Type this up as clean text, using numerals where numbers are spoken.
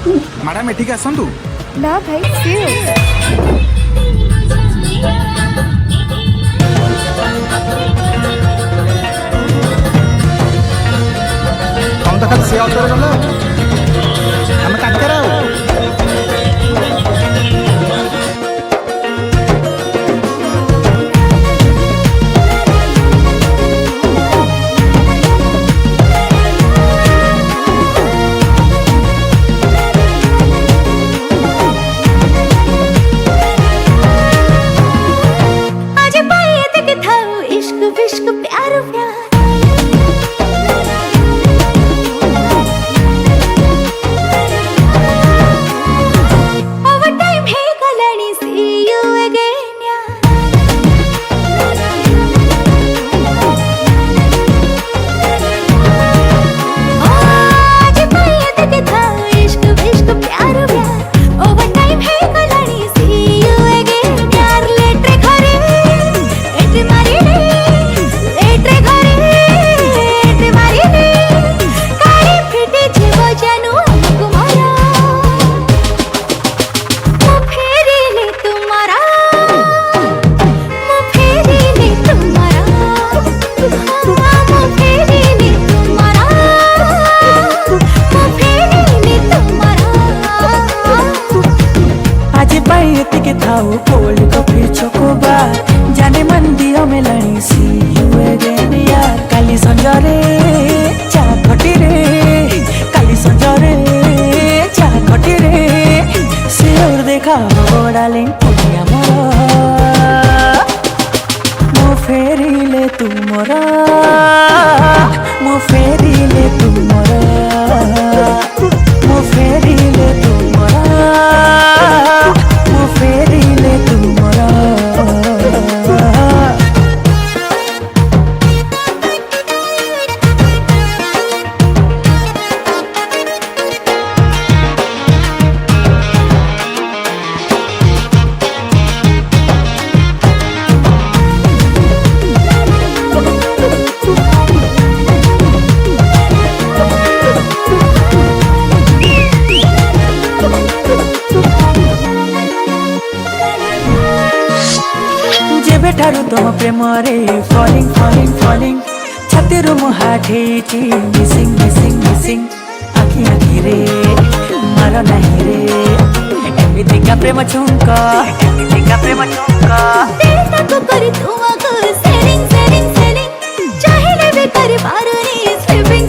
Madam एठिक आसतु। ना भाई सियो हम तो खाली से ऑटो गल हम काटकर इश्क प्यार प्यार ओवर टाइम है कलनी सी यू अगेन आज पाए ते था इश्क इश्क प्यार प्यार ओवर टाइम है कलनी सी यू अगेन यार लेटे घरे एट मारी खाओ कोल्ड कॉफी चोकोबार जाने मन दियो मेलानी सी यू अगेन यार काली संजरे चा खटी रे काली संजरे चा खटी रे से और देखा हो डार्लिंग पुनिया मोर मो फेरिले तुमरा मो फेरिले तुमरा मो फेरिले तुमरा फेरिले तुमरा ठारू तुम प्रेम रे फॉलिंग फॉलिंग फॉलिंग छाती मुहाठी मिसिंग मिसिंग मिसिंग आखि आखि रे मार नहीं रे एमितिका प्रेम झुंका दिल को करी तुमको सेलिंग सेलिंग सेलिंग चाहे ले भी कर पारो नी स्लिपिंग